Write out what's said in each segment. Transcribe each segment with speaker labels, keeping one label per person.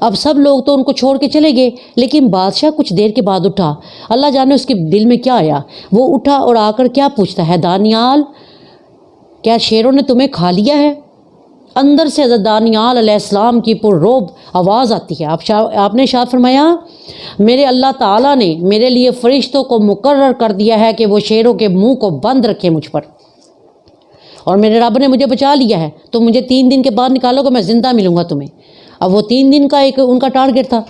Speaker 1: اب سب لوگ تو ان کو چھوڑ کے چلے گئے، لیکن بادشاہ کچھ دیر کے بعد اٹھا، اللہ جانے اس کے دل میں کیا آیا، وہ اٹھا اور آ کر کیا پوچھتا ہے، دانیال کیا شیروں نے تمہیں کھا لیا ہے؟ اندر سے حضرت دانیال علیہ السلام کی پررعب آواز آتی ہے۔ آپ نے ارشاد فرمایا، میرے اللہ تعالیٰ نے میرے لیے فرشتوں کو مقرر کر دیا ہے کہ وہ شیروں کے منہ کو بند رکھے مجھ پر، اور میرے رب نے مجھے بچا لیا ہے، تو مجھے 3 دن کے بعد نکالو گے، میں زندہ ملوں گا تمہیں۔ اب وہ 3 دن کا ایک ان کا ٹارگٹ تھا۔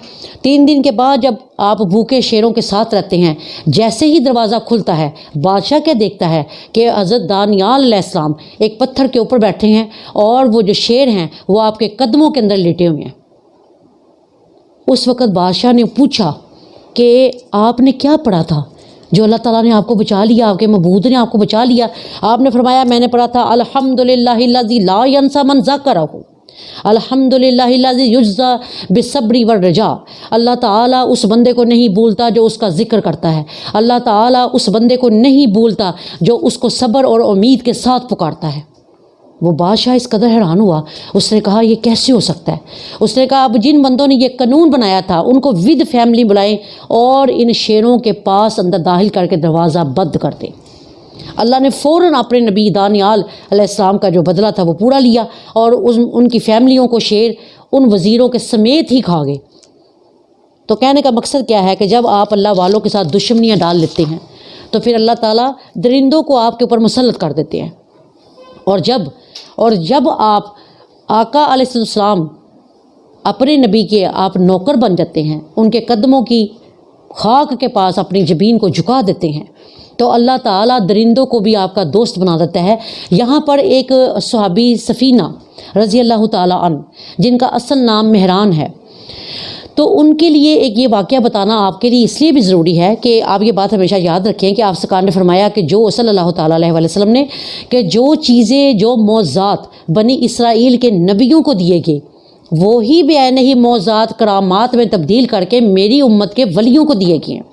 Speaker 1: 3 دن کے بعد جب آپ بھوکے شیروں کے ساتھ رہتے ہیں، جیسے ہی دروازہ کھلتا ہے، بادشاہ کیا دیکھتا ہے کہ حضرت دانیال علیہ السلام ایک پتھر کے اوپر بیٹھے ہیں، اور وہ جو شیر ہیں وہ آپ کے قدموں کے اندر لیٹے ہوئے ہیں۔ اس وقت بادشاہ نے پوچھا کہ آپ نے کیا پڑھا تھا جو اللہ تعالیٰ نے آپ کو بچا لیا، آپ کے معبود نے آپ کو بچا لیا؟ آپ نے فرمایا، میں نے پڑھا تھا الحمدللہ الذی لا ینسیٰ من ذکرہ، الحمدللہ الذی یجزی بالصبر والرجاء۔ اللہ تعالیٰ اس بندے کو نہیں بھولتا جو اس کا ذکر کرتا ہے، اللہ تعالیٰ اس بندے کو نہیں بھولتا جو اس کو صبر اور امید کے ساتھ پکارتا ہے۔ وہ بادشاہ اس قدر حیران ہوا، اس نے کہا یہ کیسے ہو سکتا ہے؟ اس نے کہا اب جن بندوں نے یہ قانون بنایا تھا ان کو ود فیملی بلائیں اور ان شیروں کے پاس اندر داخل کر کے دروازہ بند کر دیں۔ اللہ نے فوراً اپنے نبی دانیال علیہ السلام کا جو بدلہ تھا وہ پورا لیا، اور ان کی فیملیوں کو شیر ان وزیروں کے سمیت ہی کھا گئے۔ تو کہنے کا مقصد کیا ہے کہ جب آپ اللہ والوں کے ساتھ دشمنیاں ڈال لیتے ہیں تو پھر اللہ تعالیٰ درندوں کو آپ کے اوپر مسلط کر دیتے ہیں، اور جب آپ آقا علیہ السلام اپنے نبی کے آپ نوکر بن جاتے ہیں، ان کے قدموں کی خاک کے پاس اپنی جبین کو جھکا دیتے ہیں، تو اللہ تعالیٰ درندوں کو بھی آپ کا دوست بنا دیتا ہے۔ یہاں پر ایک صحابی سفینہ رضی اللہ تعالیٰ عنہ، جن کا اصل نام مہران ہے، تو ان کے لیے ایک یہ واقعہ بتانا آپ کے لیے اس لیے بھی ضروری ہے کہ آپ یہ بات ہمیشہ یاد رکھیں کہ آپ سرکار نے فرمایا کہ جو صلی اللہ تعالیٰ علیہ وسلم نے کہ جو چیزیں، جو معجزات بنی اسرائیل کے نبیوں کو دیے گئے، وہی بعین ہی معجزات کرامات میں تبدیل کر کے میری امت کے ولیوں کو دیے گئے ہیں۔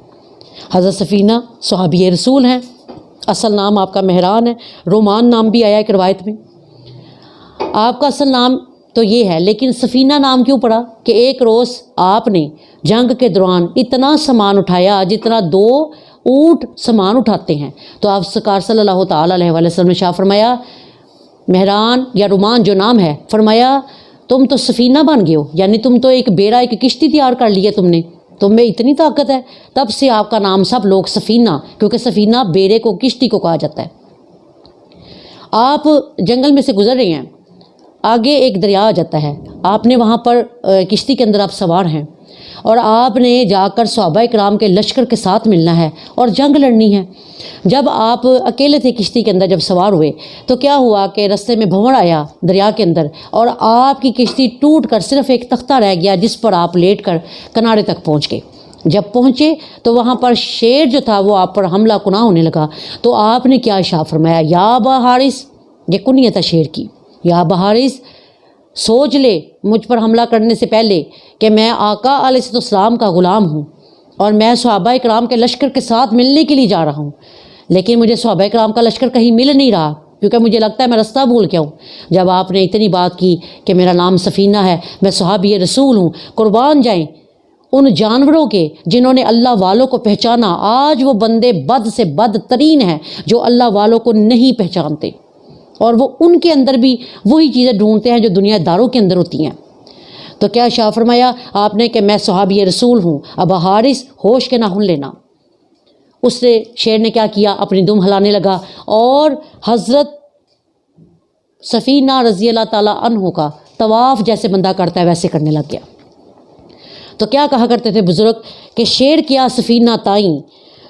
Speaker 1: حضرت سفینہ صحابی رسول ہیں، اصل نام آپ کا مہران ہے، رومان نام بھی آیا ایک روایت میں۔ آپ کا اصل نام تو یہ ہے، لیکن سفینہ نام کیوں پڑا کہ ایک روز آپ نے جنگ کے دوران اتنا سامان اٹھایا جتنا 2 اونٹ سامان اٹھاتے ہیں، تو آپ سرکار صلی اللہ تعالیٰ علیہ وسلم نے شاہ فرمایا، مہران یا رومان جو نام ہے، فرمایا تم تو سفینہ بن گئے ہو، یعنی تم تو ایک بیڑا، ایک کشتی تیار کر لی ہے تم میں اتنی طاقت ہے۔ تب سے آپ کا نام سب لوگ سفینہ، کیونکہ سفینہ بیڑے کو، کشتی کو کہا جاتا ہے۔ آپ جنگل میں سے گزر رہے ہیں، آگے ایک دریا آ جاتا ہے، آپ نے وہاں پر کشتی کے اندر آپ سوار ہیں، اور آپ نے جا کر صحابہ کرام کے لشکر کے ساتھ ملنا ہے اور جنگ لڑنی ہے۔ جب آپ اکیلے تھے کشتی کے اندر، جب سوار ہوئے تو کیا ہوا کہ رستے میں بھنور آیا دریا کے اندر، اور آپ کی کشتی ٹوٹ کر صرف ایک تختہ رہ گیا جس پر آپ لیٹ کر کنارے تک پہنچ گئے۔ جب پہنچے تو وہاں پر شیر جو تھا وہ آپ پر حملہ کناں ہونے لگا، تو آپ نے کیا ارشاد فرمایا، یا ابا حارث، یہ کنیت ہے شیر کی، یا ابا حارث سوچ لے مجھ پر حملہ کرنے سے پہلے کہ میں آقا علیہ السلام کا غلام ہوں، اور میں صحابہ کرام کے لشکر کے ساتھ ملنے کے لیے جا رہا ہوں، لیکن مجھے صحابہ کرام کا لشکر کہیں مل نہیں رہا، کیونکہ مجھے لگتا ہے میں رستہ بھول گیا ہوں۔ جب آپ نے اتنی بات کی کہ میرا نام سفینہ ہے، میں صحابی رسول ہوں، قربان جائیں ان جانوروں کے جنہوں نے اللہ والوں کو پہچانا، آج وہ بندے بد سے بد ترین ہیں جو اللہ والوں کو نہیں پہچانتے، اور وہ ان کے اندر بھی وہی چیزیں ڈھونڈتے ہیں جو دنیا داروں کے اندر ہوتی ہیں۔ تو کیا شاہ فرمایا آپ نے کہ میں صحابی رسول ہوں، ابا حارث ہوش کے نہ لینا۔ اس نے شیر نے کیا کیا، اپنی دم ہلانے لگا، اور حضرت سفینہ رضی اللہ تعالیٰ عنہ کا طواف جیسے بندہ کرتا ہے ویسے کرنے لگ گیا۔ تو کیا کہا کرتے تھے بزرگ کہ شیر کیا سفینہ تائیں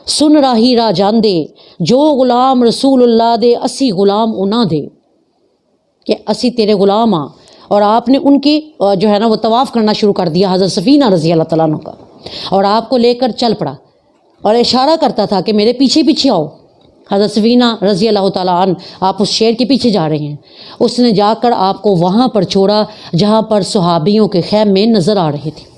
Speaker 1: سن راہی را جان دے، جو غلام رسول اللہ دے اسی غلام انہاں دے، کہ اسی تیرے غلام ہاں۔ اور آپ نے ان کی جو ہے نا وہ طواف کرنا شروع کر دیا حضرت سفینہ رضی اللہ تعالیٰ عنہ کا، اور آپ کو لے کر چل پڑا اور اشارہ کرتا تھا کہ میرے پیچھے پیچھے آؤ۔ حضرت سفینہ رضی اللہ تعالیٰ عنہ آپ اس شیر کے پیچھے جا رہے ہیں، اس نے جا کر آپ کو وہاں پر چھوڑا جہاں پر صحابیوں کے خیمے نظر آ رہے تھے،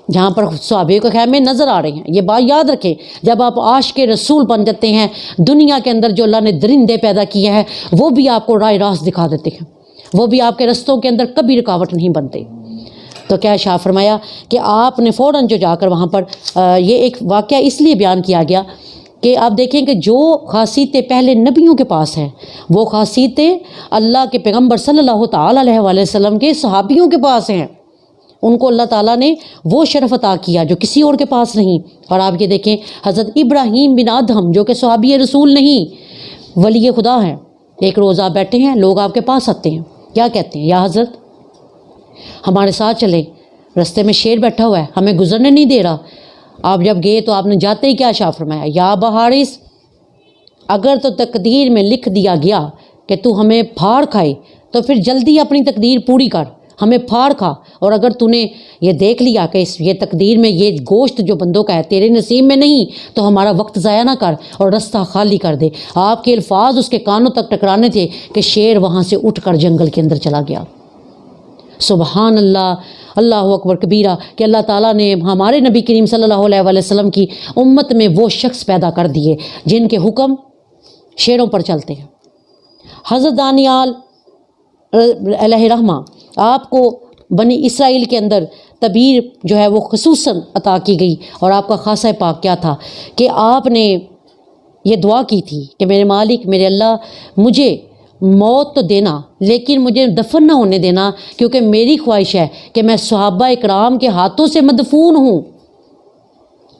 Speaker 1: جہاں پر صحابیوں کے خیمے نظر آ رہے ہیں۔ یہ بات یاد رکھیں، جب آپ عاشق رسول بن جاتے ہیں، دنیا کے اندر جو اللہ نے درندے پیدا کیے ہیں وہ بھی آپ کو راہ راست دکھا دیتے ہیں، وہ بھی آپ کے رستوں کے اندر کبھی رکاوٹ نہیں بنتے۔ تو کیا شاہ فرمایا کہ آپ نے فوراً جو جا کر وہاں پر یہ ایک واقعہ اس لیے بیان کیا گیا کہ آپ دیکھیں کہ جو خاصیتیں پہلے نبیوں کے پاس ہیں وہ خاصیتیں اللہ کے پیغمبر صلی اللہ تعالیٰ علیہ وآلہ وسلم کے صحابیوں کے پاس ہیں. ان کو اللہ تعالیٰ نے وہ شرف عطا کیا جو کسی اور کے پاس نہیں. اور آپ یہ دیکھیں حضرت ابراہیم بن ادہم جو کہ صحابی رسول نہیں ولی خدا ہیں، ایک روز آپ بیٹھے ہیں، لوگ آپ کے پاس آتے ہیں، کیا کہتے ہیں؟ یا حضرت ہمارے ساتھ چلیں، رستے میں شیر بیٹھا ہوا ہے، ہمیں گزرنے نہیں دے رہا. آپ جب گئے تو آپ نے جاتے ہی کیا شاہ فرمایا؟ یا ابا حارث، اگر تو تقدیر میں لکھ دیا گیا کہ تو ہمیں پھاڑ کھائے تو پھر جلدی اپنی تقدیر پوری کر، ہمیں پھاڑ کھا. اور اگر تو نے یہ دیکھ لیا کہ یہ تقدیر میں یہ گوشت جو بندوں کا ہے تیرے نصیب میں نہیں تو ہمارا وقت ضائع نہ کر اور رستہ خالی کر دے. آپ کے الفاظ اس کے کانوں تک ٹکرانے تھے کہ شیر وہاں سے اٹھ کر جنگل کے اندر چلا گیا. سبحان اللہ، اللہ اکبر کبیرہ کہ اللہ تعالیٰ نے ہمارے نبی کریم صلی اللہ علیہ وآلہ وسلم کی امت میں وہ شخص پیدا کر دیے جن کے حکم شیروں پر چلتے ہیں. حضرت دانیال علیہ رحمہ آپ کو بنی اسرائیل کے اندر تعبیر جو ہے وہ خصوصاً عطا کی گئی، اور آپ کا خاصہ پاک کیا تھا کہ آپ نے یہ دعا کی تھی کہ میرے مالک، میرے اللہ، مجھے موت تو دینا لیکن مجھے دفن نہ ہونے دینا، کیونکہ میری خواہش ہے کہ میں صحابہ اکرام کے ہاتھوں سے مدفون ہوں.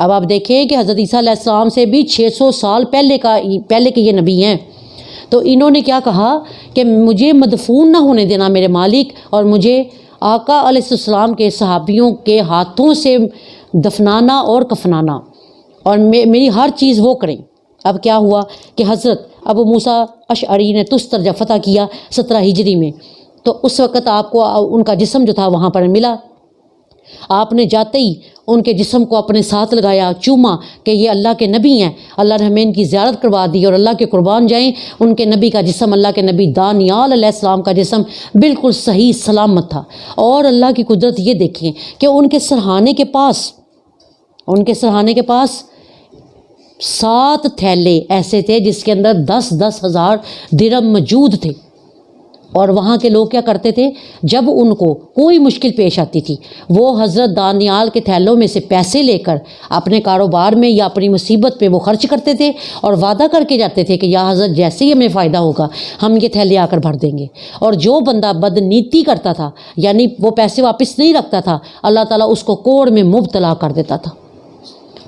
Speaker 1: اب آپ دیکھیں کہ حضرت عیسیٰ علیہ السلام سے بھی 600 سال پہلے کے یہ نبی ہیں، تو انہوں نے کیا کہا کہ مجھے مدفون نہ ہونے دینا میرے مالک، اور مجھے آقا علیہ السلام کے صحابیوں کے ہاتھوں سے دفنانا اور کفنانا، اور میری ہر چیز وہ کریں. اب کیا ہوا کہ حضرت ابو موسیٰ اشعری نے تستر جب فتح کیا 17 ہجری میں، تو اس وقت آپ کو ان کا جسم جو تھا وہاں پر ملا. آپ نے جاتے ہی ان کے جسم کو اپنے ساتھ لگایا، چوما کہ یہ اللہ کے نبی ہیں، اللہ نے ہمیں ان کی زیارت کروا دی اور اللہ کے قربان جائیں. ان کے نبی کا جسم، اللہ کے نبی دانیال علیہ السلام کا جسم بالکل صحیح سلامت تھا. اور اللہ کی قدرت یہ دیکھیں کہ ان کے سرہانے کے پاس 7 تھیلے ایسے تھے جس کے اندر 10,000 درہم موجود تھے. اور وہاں کے لوگ کیا کرتے تھے، جب ان کو کوئی مشکل پیش آتی تھی وہ حضرت دانیال کے تھیلوں میں سے پیسے لے کر اپنے کاروبار میں یا اپنی مصیبت پہ وہ خرچ کرتے تھے، اور وعدہ کر کے جاتے تھے کہ یا حضرت جیسے ہی ہمیں فائدہ ہوگا ہم یہ تھیلے آ کر بھر دیں گے. اور جو بندہ بدنیتی کرتا تھا، یعنی وہ پیسے واپس نہیں رکھتا تھا، اللہ تعالیٰ اس کو کوڑ میں مبتلا کر دیتا تھا.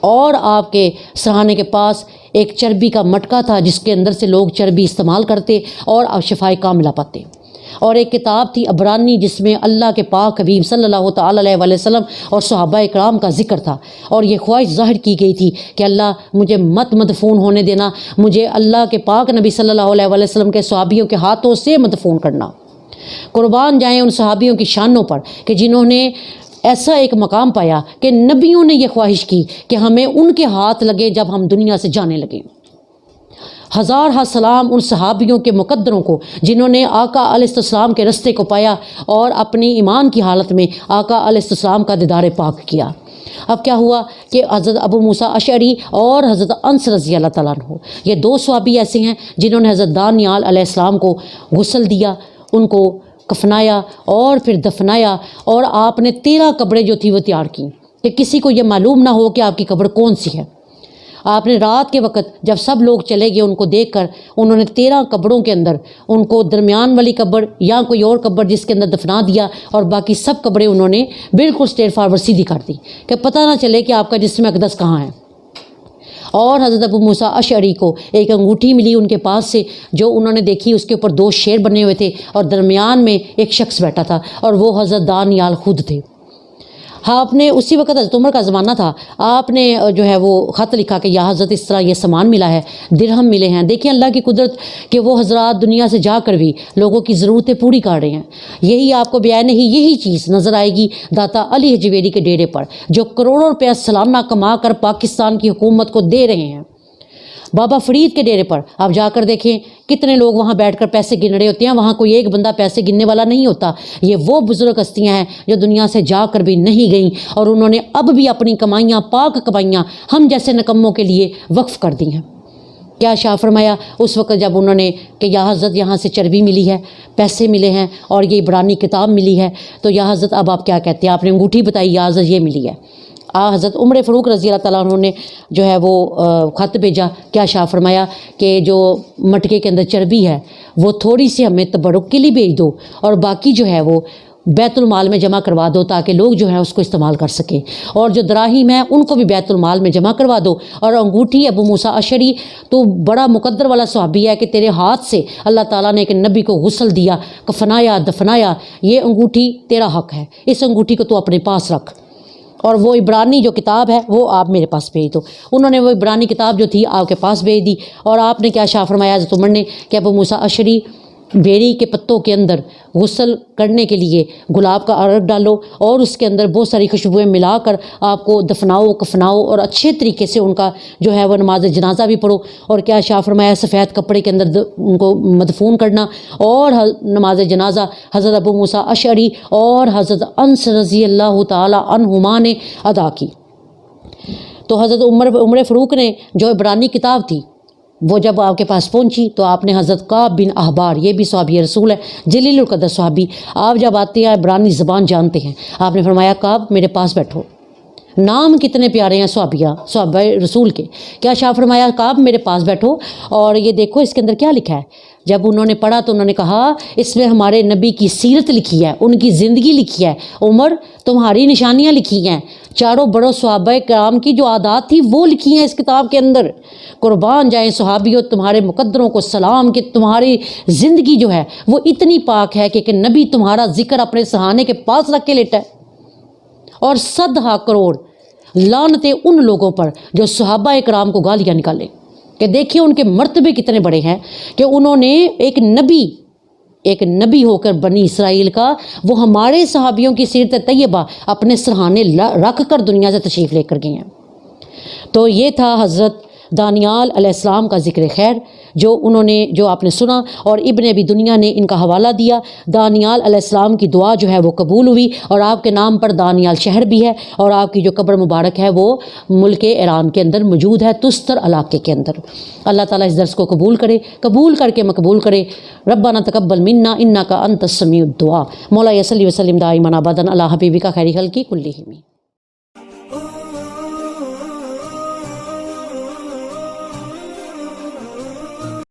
Speaker 1: اور آپ کے سرہانے کے پاس ایک چربی کا مٹکا تھا جس کے اندر سے لوگ چربی استعمال کرتے اور شفائے کاملہ پاتے. اور ایک کتاب تھی عبرانی جس میں اللہ کے پاک حبیب صلی اللہ تعالیٰ علیہ وآلہ وسلم اور صحابہ اکرام کا ذکر تھا، اور یہ خواہش ظاہر کی گئی تھی کہ اللہ مجھے مت مدفون ہونے دینا، مجھے اللہ کے پاک نبی صلی اللہ علیہ وآلہ وسلم کے صحابیوں کے ہاتھوں سے مدفون کرنا. قربان جائیں ان صحابیوں کی شانوں پر کہ جنہوں نے ایسا ایک مقام پایا کہ نبیوں نے یہ خواہش کی کہ ہمیں ان کے ہاتھ لگے جب ہم دنیا سے جانے لگے. ہزارہ سلام ان صحابیوں کے مقدروں کو جنہوں نے آقا علیہ السلام کے رستے کو پایا اور اپنی ایمان کی حالت میں آقا علیہ السلام کا دیدار پاک کیا. اب کیا ہوا کہ حضرت ابو موسیٰ اشعری اور حضرت انس رضی اللہ تعالیٰ عنہ، یہ 2 صحابی ایسے ہیں جنہوں نے حضرت دانیال علیہ السلام کو غسل دیا، ان کو کفنایا اور پھر دفنایا. اور آپ نے 13 قبریں جو تھی وہ تیار کی کہ کسی کو یہ معلوم نہ ہو کہ آپ کی قبر کون سی ہے. آپ نے رات کے وقت جب سب لوگ چلے گئے ان کو دیکھ کر انہوں نے 13 قبروں کے اندر ان کو درمیان والی قبر یا کوئی اور قبر جس کے اندر دفنا دیا، اور باقی سب قبریں انہوں نے بالکل اسٹریٹ فارورڈ سیدھی کر دی کہ پتہ نہ چلے کہ آپ کا جسم اقدس کہاں ہے. اور حضرت ابو موسیٰ اشعری کو ایک انگوٹھی ملی ان کے پاس سے جو انہوں نے دیکھی، اس کے اوپر 2 شیر بنے ہوئے تھے اور درمیان میں ایک شخص بیٹھا تھا، اور وہ حضرت دانیال خود تھے. ہاں، آپ نے اسی وقت حضرت عمر کا زمانہ تھا، آپ نے جو ہے وہ خط لکھا کہ یا حضرت اس طرح یہ سامان ملا ہے، درہم ملے ہیں. دیکھیں اللہ کی قدرت کہ وہ حضرات دنیا سے جا کر بھی لوگوں کی ضرورتیں پوری کر رہے ہیں. یہی آپ کو بیان نہیں، یہی چیز نظر آئے گی داتا علی حجویری کے ڈیرے پر جو کروڑوں روپیہ سالانہ کما کر پاکستان کی حکومت کو دے رہے ہیں. بابا فرید کے ڈیرے پر آپ جا کر دیکھیں کتنے لوگ وہاں بیٹھ کر پیسے گن رہے ہوتے ہیں، وہاں کوئی ایک بندہ پیسے گننے والا نہیں ہوتا. یہ وہ بزرگ ہستیاں ہیں جو دنیا سے جا کر بھی نہیں گئیں، اور انہوں نے اب بھی اپنی کمائیاں، پاک کمائیاں ہم جیسے نکموں کے لیے وقف کر دی ہیں کیا شاہ فرمایا اس وقت جب انہوں نے کہ یا حضرت یہاں سے چربی ملی ہے، پیسے ملے ہیں اور یہ عبرانی کتاب ملی ہے، تو یا حضرت اب آپ کیا کہتے ہیں؟ آپ نے انگوٹھی بتائی، یا حضرت یہ ملی ہے۔ حضرت عمر فاروق رضی اللہ تعالیٰ عنہ نے جو ہے وہ خط بھیجا، کیا شاہ فرمایا کہ جو مٹکے کے اندر چربی ہے وہ تھوڑی سی ہمیں تبرک کے لیے بھیج دو اور باقی جو ہے وہ بیت المال میں جمع کروا دو تاکہ لوگ جو ہے اس کو استعمال کر سکیں، اور جو دراہیم ہیں ان کو بھی بیت المال میں جمع کروا دو۔ اور انگوٹھی ابو موسیٰ اشعری تو بڑا مقدر والا صحابی ہے کہ تیرے ہاتھ سے اللہ تعالیٰ نے ایک نبی کو غسل دیا، کفنایا، دفنایا، یہ انگوٹھی تیرا حق ہے، اس انگوٹھی کو تو اپنے پاس رکھ، اور وہ عبرانی جو کتاب ہے وہ آپ میرے پاس بھیج دو۔ انہوں نے وہ عبرانی کتاب جو تھی آپ کے پاس بھیج دی، اور آپ نے کیا شاہ فرمایا حضرت عمر نے کہ ابو موسیٰ اشعری بیری کے پتوں کے اندر غسل کرنے کے لیے گلاب کا عرق ڈالو اور اس کے اندر بہت ساری خوشبوئیں ملا کر آپ کو دفناؤ، کفناؤ، اور اچھے طریقے سے ان کا جو ہے وہ نماز جنازہ بھی پڑھو، اور کیا شاہ فرمایا سفید کپڑے کے اندر ان کو مدفون کرنا، اور نماز جنازہ حضرت ابو موسیٰ اشعری اور حضرت انس رضی اللہ تعالی عنہما نے ادا کی۔ تو حضرت عمر فاروق نے جو عبرانی کتاب تھی وہ جب آپ کے پاس پہنچی تو آپ نے حضرت کعب بن احبار، یہ بھی صحابی رسول ہے، جلیل القدر صحابی، آپ جب آتے ہیں عبرانی زبان جانتے ہیں، آپ نے فرمایا کعب میرے پاس بیٹھو۔ نام کتنے پیارے ہیں صحابہ رسول کے، کیا شاہ فرمایا کعب میرے پاس بیٹھو اور یہ دیکھو اس کے اندر کیا لکھا ہے۔ جب انہوں نے پڑھا تو انہوں نے کہا اس میں ہمارے نبی کی سیرت لکھی ہے، ان کی زندگی لکھی ہے، عمر تمہاری نشانیاں لکھی ہیں، چاروں بڑوں صحابہ کرام کی جو عادات تھی وہ لکھی ہیں اس کتاب کے اندر۔ قربان جائیں صحابیوں تمہارے مقدروں کو سلام کہ تمہاری زندگی جو ہے وہ اتنی پاک ہے کہ نبی تمہارا ذکر اپنے سہانے کے پاس رکھ کے لیٹا ہے۔ اور 100 کروڑ لعنتیں ان لوگوں پر جو صحابہ اکرام کو گالیاں نکالے، کہ دیکھیں ان کے مرتبے کتنے بڑے ہیں کہ انہوں نے ایک نبی ہو کر بنی اسرائیل کا وہ ہمارے صحابیوں کی سیرت طیبہ اپنے سرہانے رکھ کر دنیا سے تشریف لے کر گئے ہیں۔ تو یہ تھا حضرت دانیال علیہ السلام کا ذکر خیر جو آپ نے سنا، اور ابن ابی دنیا نے ان کا حوالہ دیا۔ دانیال علیہ السلام کی دعا جو ہے وہ قبول ہوئی، اور آپ کے نام پر دانیال شہر بھی ہے، اور آپ کی جو قبر مبارک ہے وہ ملک ایران کے اندر موجود ہے، تستر علاقے کے اندر۔ اللہ تعالیٰ اس درس کو قبول کرے، قبول کر کے مقبول کرے۔ ربنا تقبل منا انک انت السمیع الدعاء۔ مولا صلی وسلم دائما ابدا علی حبیبک خیر خلق کلہم۔